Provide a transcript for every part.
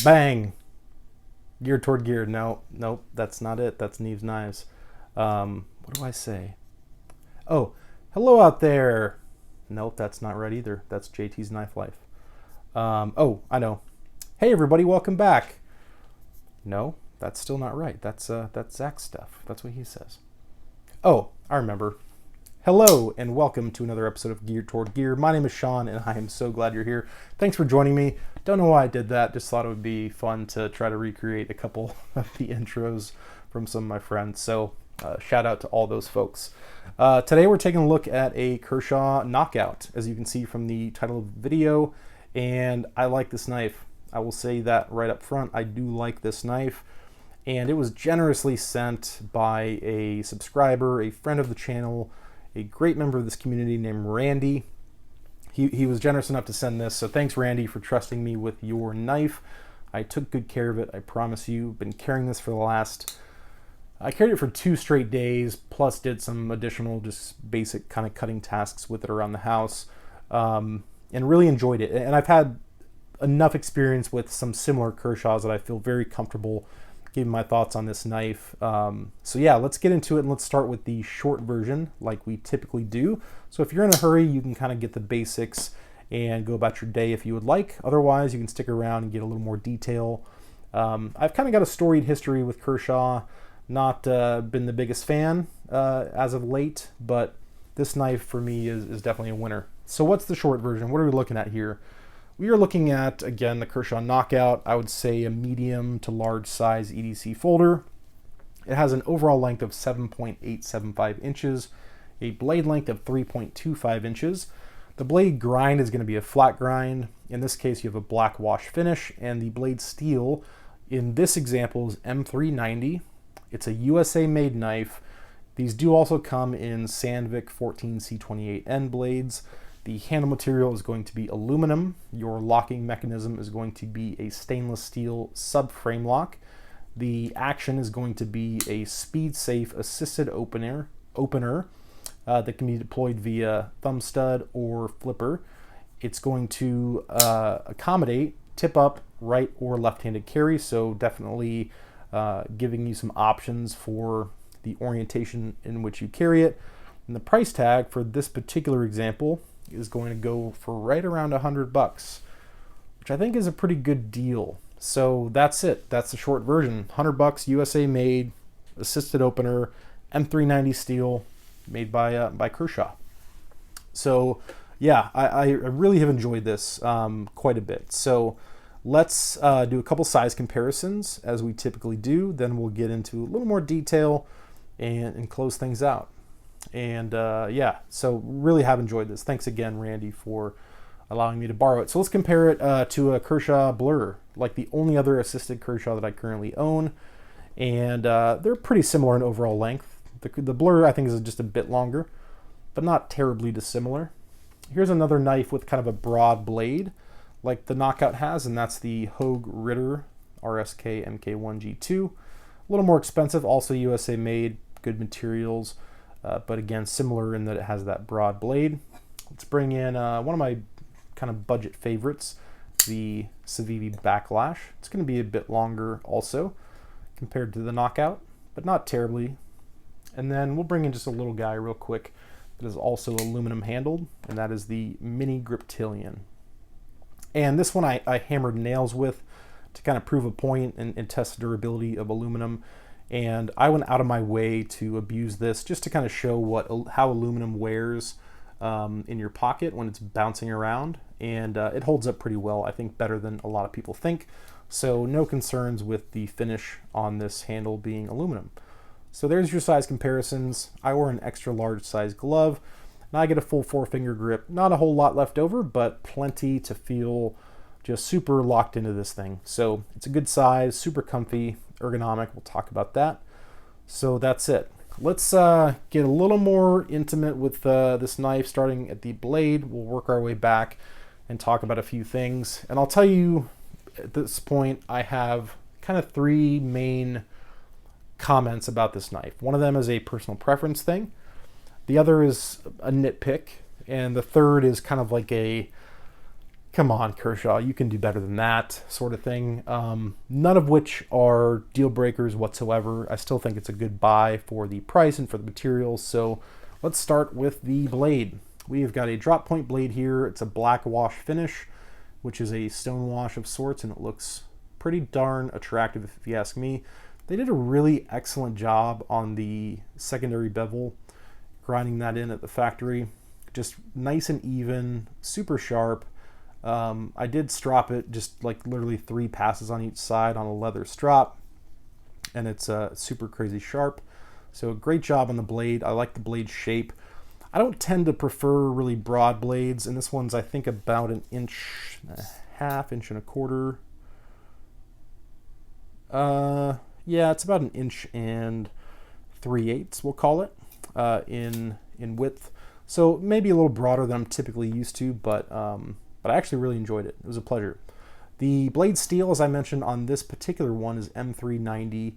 Bang! Geared toward gear. No, nope, that's not it. That's Neve's Knives. What do I say? Oh, hello out there. Nope, that's not right either. That's JT's Knife Life. Oh, I know. Hey everybody, welcome back. No, that's still not right. That's Zach's stuff. That's what he says. Oh, I remember. Hello and welcome to another episode of Geared Toward Gear. My name is Sean and I am so glad you're here. Thanks for joining me. Don't know why I did that. Just thought it would be fun to try to recreate a couple of the intros from some of my friends. So shout out to all those folks. Today we're taking a look at a Kershaw Knockout, as you can see from the title of the video. And I like this knife. I will say that right up front. I do like this knife. And it was generously sent by a subscriber, a friend of the channel, a great member of this community named Randy. He was generous enough to send this, so thanks Randy for trusting me with your knife. I took good care of it, I promise you. Been carrying this for I carried it for 2 straight days, plus did some additional just basic kind of cutting tasks with it around the house, and really enjoyed it. And I've had enough experience with some similar Kershaws that I feel very comfortable giving my thoughts on this knife. So yeah, let's get into it and let's start with the short version like we typically do. So if you're in a hurry, you can kind of get the basics and go about your day if you would like. Otherwise, you can stick around and get a little more detail. I've kind of got a storied history with Kershaw. Not been the biggest fan as of late, but this knife for me is definitely a winner. So what's the short version? What are we looking at here? We are looking at, again, the Kershaw Knockout. I would say a medium to large size EDC folder. It has an overall length of 7.875 inches, a blade length of 3.25 inches. The blade grind is going to be a flat grind. In this case, you have a black wash finish, and the blade steel in this example is M390. It's a USA made knife. These do also come in Sandvik 14C28N blades. The handle material is going to be aluminum. Your locking mechanism is going to be a stainless steel subframe lock. The action is going to be a speed-safe assisted opener that can be deployed via thumb stud or flipper. It's going to accommodate tip-up, right or left-handed carry, so definitely giving you some options for the orientation in which you carry it. And the price tag for this particular example is going to go for right around $100, which I think is a pretty good deal. So that's it. That's the short version. $100, USA made, assisted opener, M390 steel, made by Kershaw. So yeah, I really have enjoyed this quite a bit. So let's do a couple size comparisons as we typically do. Then we'll get into a little more detail and close things out. And yeah, so really have enjoyed this. Thanks again, Randy, for allowing me to borrow it. So let's compare it to a Kershaw Blur, like the only other assisted Kershaw that I currently own. And they're pretty similar in overall length. The Blur, I think, is just a bit longer, but not terribly dissimilar. Here's another knife with kind of a broad blade, like the Knockout has, and that's the Hogue Ritter RSK MK1G2. A little more expensive, also USA made, good materials. But again, similar in that it has that broad blade. Let's bring in one of my kind of budget favorites, the Civivi Backlash. It's going to be a bit longer also compared to the Knockout, but not terribly. And then we'll bring in just a little guy real quick that is also aluminum handled, and that is the Mini Griptilian. And this one I hammered nails with to kind of prove a point and test the durability of aluminum. And I went out of my way to abuse this just to kind of show how aluminum wears in your pocket when it's bouncing around. And it holds up pretty well, I think better than a lot of people think. So no concerns with the finish on this handle being aluminum. So there's your size comparisons. I wore an extra large size glove. Now I get a full 4-finger grip. Not a whole lot left over, but plenty to feel just super locked into this thing. So it's a good size, super comfy, ergonomic. We'll talk about that. So that's it. Let's get a little more intimate with this knife, starting at the blade. We'll work our way back and talk about a few things. And I'll tell you at this point, I have kind of 3 main comments about this knife. One of them is a personal preference thing. The other is a nitpick. And the third is kind of like a Come on, Kershaw, you can do better than that sort of thing. None of which are deal breakers whatsoever. I still think it's a good buy for the price and for the materials. So let's start with the blade. We've got a drop point blade here. It's a black wash finish, which is a stone wash of sorts, and it looks pretty darn attractive if you ask me. They did a really excellent job on the secondary bevel, grinding that in at the factory. Just nice and even, super sharp. I did strop it just like literally 3 passes on each side on a leather strop, and it's super crazy sharp. So great job on the blade. I like the blade shape. I don't tend to prefer really broad blades, and this one's I think about 1.5 inches, 1.25 inches. Yeah, it's about 1 3/8 inches, we'll call it, in width. So maybe a little broader than I'm typically used to, but I actually really enjoyed it. It was a pleasure. The blade steel, as I mentioned on this particular one, is M390,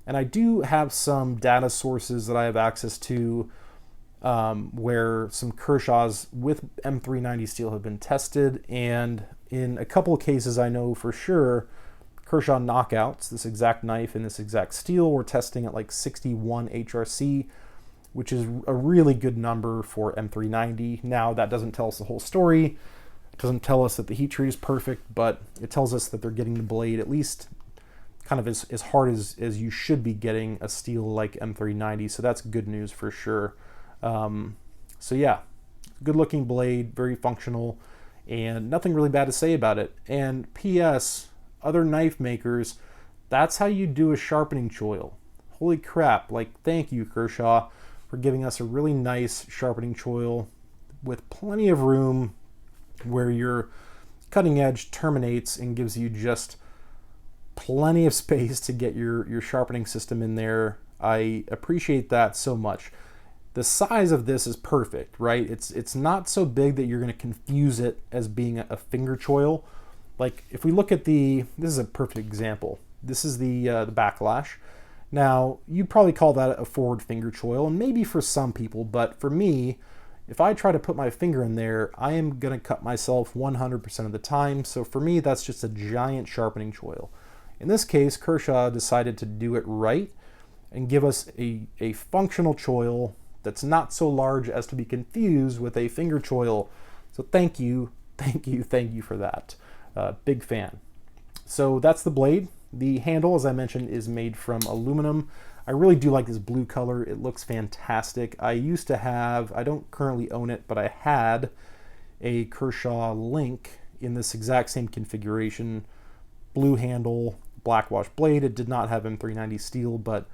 and I do have some data sources that I have access to where some Kershaws with M390 steel have been tested, and in a couple of cases I know for sure Kershaw Knockouts, this exact knife and this exact steel, were testing at like 61 HRC, which is a really good number for M390. Now, that doesn't tell us the whole story. It doesn't tell us that the heat treat is perfect, but it tells us that they're getting the blade at least kind of as hard as you should be getting a steel like M390, so that's good news for sure. So yeah, good looking blade, very functional, and nothing really bad to say about it. And P.S., other knife makers, that's how you do a sharpening choil. Holy crap, like thank you Kershaw for giving us a really nice sharpening choil with plenty of room where your cutting edge terminates and gives you just plenty of space to get your sharpening system in there. I appreciate that so much. The size of this is perfect, right? It's not so big that you're going to confuse it as being a finger choil. Like if we look at this is a perfect example. This is the backlash. Now, you probably call that a forward finger choil, and maybe for some people, but for me, if I try to put my finger in there, I am going to cut myself 100% of the time. So for me, that's just a giant sharpening choil. In this case, Kershaw decided to do it right and give us a functional choil that's not so large as to be confused with a finger choil. So thank you for that. Big fan. So that's the blade. The handle, as I mentioned, is made from aluminum. I really do like this blue color. It looks fantastic. I used to have, I don't currently own it, but I had a Kershaw Link in this exact same configuration. Blue handle, black wash blade. It did not have M390 steel, but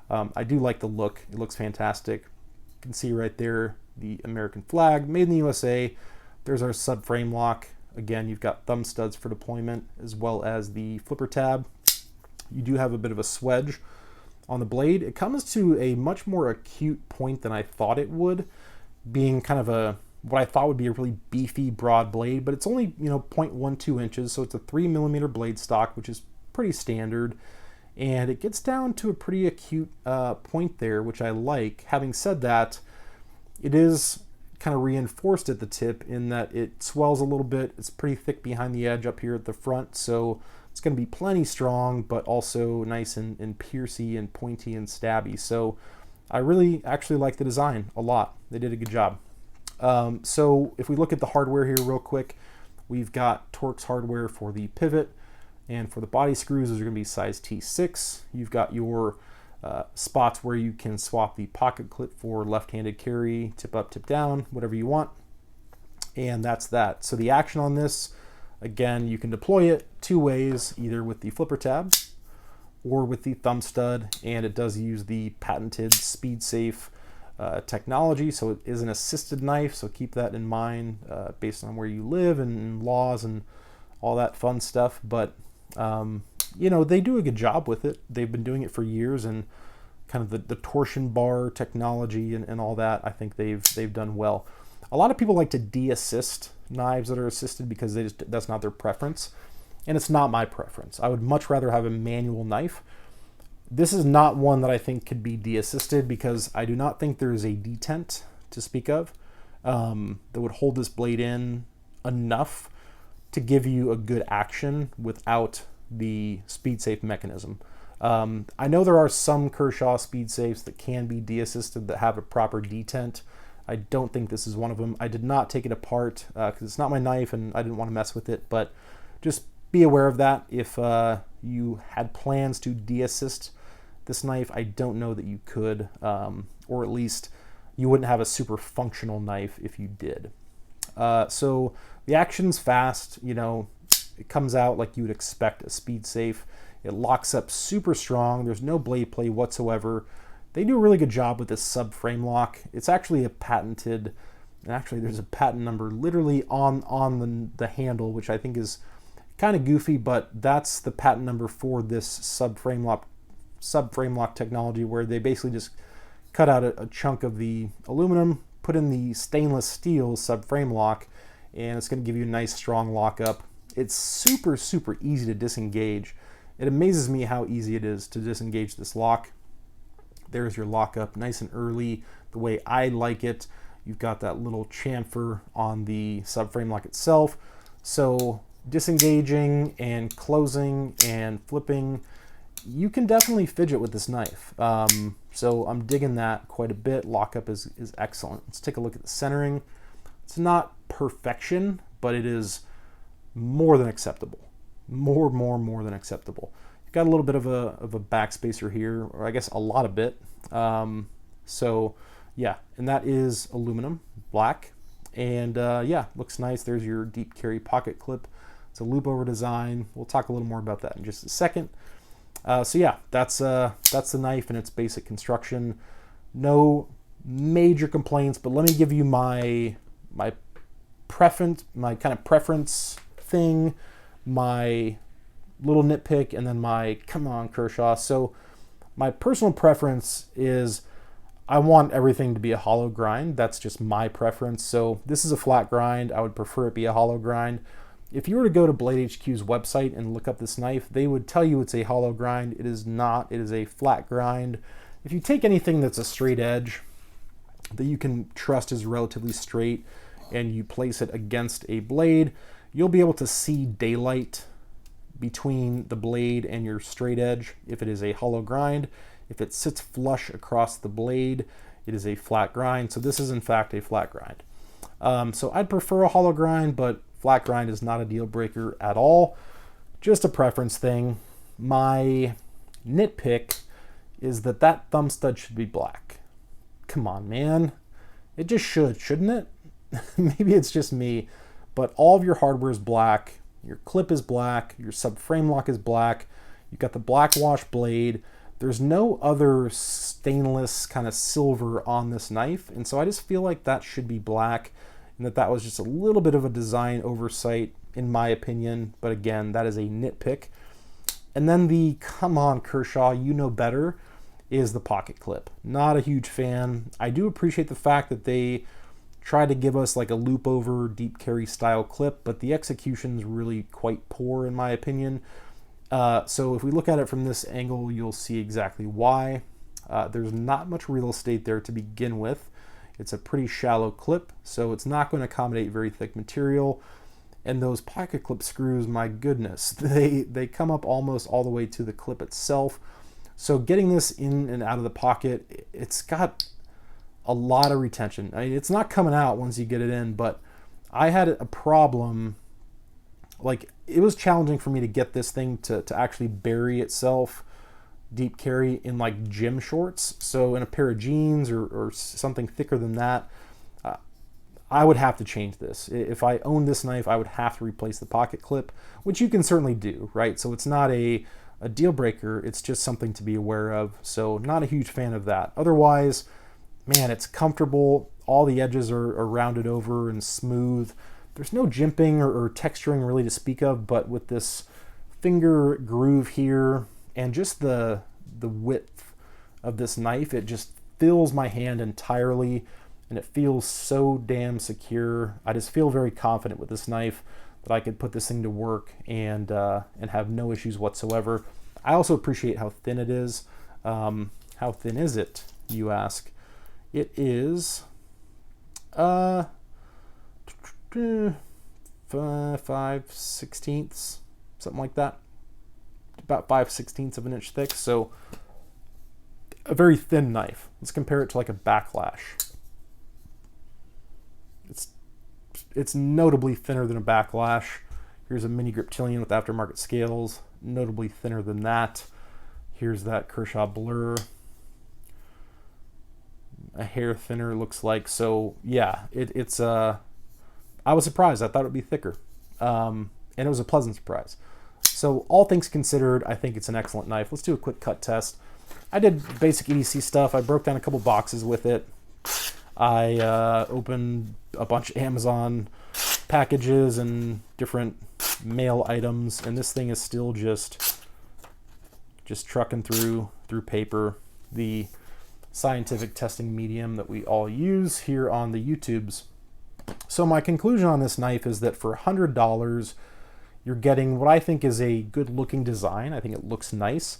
I do like the look. It looks fantastic. You can see right there the American flag, made in the USA. There's our subframe lock. Again, you've got thumb studs for deployment as well as the flipper tab. You do have a bit of a swedge on the blade. It comes to a much more acute point than I thought it would, being kind of what I thought would be a really beefy broad blade, but it's only 0.12 inches, so it's a 3mm blade stock, which is pretty standard, and it gets down to a pretty acute point there, which I like. Having said that, it is kind of reinforced at the tip in that it swells a little bit. It's pretty thick behind the edge up here at the front, so it's going to be plenty strong, but also nice and piercy and pointy and stabby. So I really actually like the design a lot. They did a good job. So if we look at the hardware here real quick, we've got Torx hardware for the pivot, and for the body screws, those are going to be size T6. You've got your spots where you can swap the pocket clip for left-handed carry, tip up, tip down, whatever you want. And that's that. So the action on this, again, you can deploy it 2 ways, either with the flipper tab or with the thumb stud, and it does use the patented SpeedSafe technology, so it is an assisted knife, so keep that in mind based on where you live and laws and all that fun stuff. But they do a good job with it. They've been doing it for years, and kind of the torsion bar technology and all that, I think they've done well. A lot of people like to de-assist knives that are assisted because that's not their preference, and it's not my preference. I would much rather have a manual knife. This is not one that I think could be de-assisted because I do not think there is a detent to speak of that would hold this blade in enough to give you a good action without the speed safe mechanism. I know there are some Kershaw speed safes that can be de-assisted that have a proper detent. I don't think this is one of them. I did not take it apart because it's not my knife and I didn't want to mess with it, but just be aware of that. If you had plans to de-assist this knife, I don't know that you could, or at least you wouldn't have a super functional knife if you did. So the action's fast, you know, it comes out like you would expect a speed safe. It locks up super strong. There's no blade play whatsoever. They do a really good job with this subframe lock. It's actually a patented, and actually there's a patent number literally on the handle, which I think is kind of goofy, but that's the patent number for this subframe lock technology, where they basically just cut out a chunk of the aluminum, put in the stainless steel subframe lock, and it's going to give you a nice strong lockup. It's super, super easy to disengage. It amazes me how easy it is to disengage this lock. There's your lockup, nice and early, the way I like it. You've got that little chamfer on the subframe lock itself. So disengaging and closing and flipping, you can definitely fidget with this knife. So I'm digging that quite a bit. Lockup is excellent. Let's take a look at the centering. It's not perfection, but it is more than acceptable. More than acceptable. You've got a little bit of a backspacer here, or I guess a lot of it. So yeah, and that is aluminum, black. And yeah, looks nice. There's your deep carry pocket clip. It's a loop over design. We'll talk a little more about that in just a second. So yeah, that's the knife in its basic construction. No major complaints, but let me give you my kind of preference thing, my little nitpick, and then my come on Kershaw. So my personal preference is I want everything to be a hollow grind. That's just my preference. So this is a flat grind. I would prefer it be a hollow grind. If you were to go to Blade HQ's website and look up this knife, they would tell you it's a hollow grind. It is not. It is a flat grind. If you take anything that's a straight edge that you can trust is relatively straight and you place it against a blade, you'll be able to see daylight between the blade and your straight edge if it is a hollow grind. If it sits flush across the blade, it is a flat grind. So this is in fact a flat grind. So I'd prefer a hollow grind, but flat grind is not a deal breaker at all. Just a preference thing. My nitpick is that thumb stud should be black. Come on, man. It just should, shouldn't it? Maybe it's just me, but all of your hardware is black. Your clip is black. Your subframe lock is black. You've got the black wash blade. There's no other stainless kind of silver on this knife, and so I just feel like that should be black, and that was just a little bit of a design oversight in my opinion, but again, that is a nitpick. And then the come on Kershaw, you know better, is the pocket clip. Not a huge fan. I do appreciate the fact that they try to give us like a loop over deep carry style clip, but the execution is really quite poor in my opinion. So if we look at it from this angle, you'll see exactly why. There's not much real estate there to begin with. It's a pretty shallow clip, so it's not going to accommodate very thick material. And those pocket clip screws, my goodness, they come up almost all the way to the clip itself. So getting this in and out of the pocket, it's got a lot of retention. I mean, it's not coming out once you get it in, but I had a problem. Like, it was challenging for me to get this thing to actually bury itself deep carry in like gym shorts. So in a pair of jeans or something thicker than that, I would have to change this. If I owned this knife, I would have to replace the pocket clip, which you can certainly do, right? So it's not a deal breaker. It's just something to be aware of. So not a huge fan of that. Otherwise, man, it's comfortable. All the edges are rounded over and smooth. There's no jimping or texturing really to speak of, but with this finger groove here and just the width of this knife, it just fills my hand entirely and it feels so damn secure. I just feel very confident with this knife that I could put this thing to work and have no issues whatsoever. I also appreciate how thin it is. How thin is it, you ask? It is 5 5/16, something like that. About 5/16 of an inch thick. So a very thin knife. Let's compare it to like a Backlash. It's notably thinner than a Backlash. Here's a mini Griptilian with aftermarket scales, notably thinner than that. Here's that Kershaw Blur, a hair thinner looks like. So yeah, it's I was surprised. I thought it would be thicker, and it was a pleasant surprise. So all things considered, I think it's an excellent knife. Let's do a quick cut test. I did basic EDC stuff. I broke down a couple boxes with it. I opened a bunch of Amazon packages and different mail items, and this thing is still just trucking through paper, the scientific testing medium that we all use here on the YouTubes. So my conclusion on this knife is that for $100, you're getting what I think is a good looking design. I think it looks nice.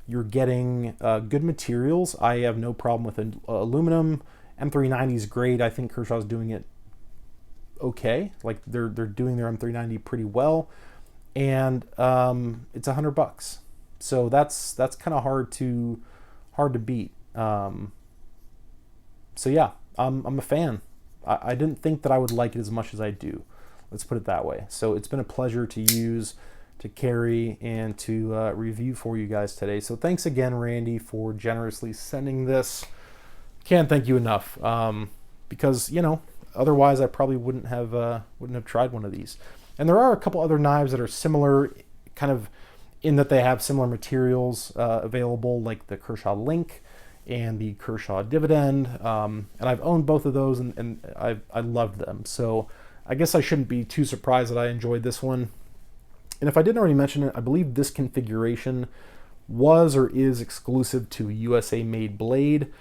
You're getting good materials. I have no problem with aluminum. M390 is great. I think Kershaw's doing it okay. Like they're doing their M390 pretty well, and it's $100. So that's kind of hard to beat. So yeah, I'm a fan. I didn't think that I would like it as much as I do. Let's put it that way. So it's been a pleasure to use, to carry, and to review for you guys today. So thanks again, Randy, for generously sending this. Can't thank you enough, because otherwise I probably wouldn't have tried one of these. And there are a couple other knives that are similar, kind of in that they have similar materials available, like the Kershaw Link and the Kershaw Dividend. And I've owned both of those, and I loved them. So I guess I shouldn't be too surprised that I enjoyed this one. And if I didn't already mention it, I believe this configuration was or is exclusive to a USA-made blade.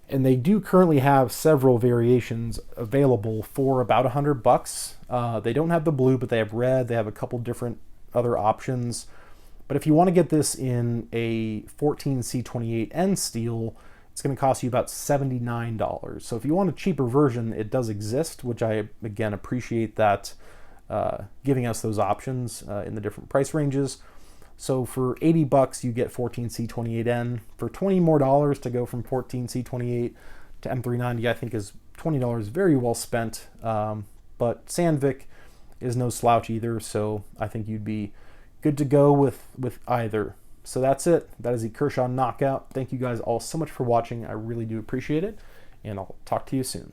And they do currently have several variations available for about $100. They don't have the blue, but they have red. They have a couple different other options. But if you want to get this in a 14C28N steel, it's going to cost you about $79. So if you want a cheaper version, it does exist, which I, again, appreciate that giving us those options in the different price ranges. So for $80, you get 14C28N. For $20 more to go from 14C28 to M390, I think is $20 very well spent. But Sandvik is no slouch either, so I think you'd be good to go with either. So that's it. That is the Kershaw Knockout. Thank you guys all so much for watching. I really do appreciate it, and I'll talk to you soon.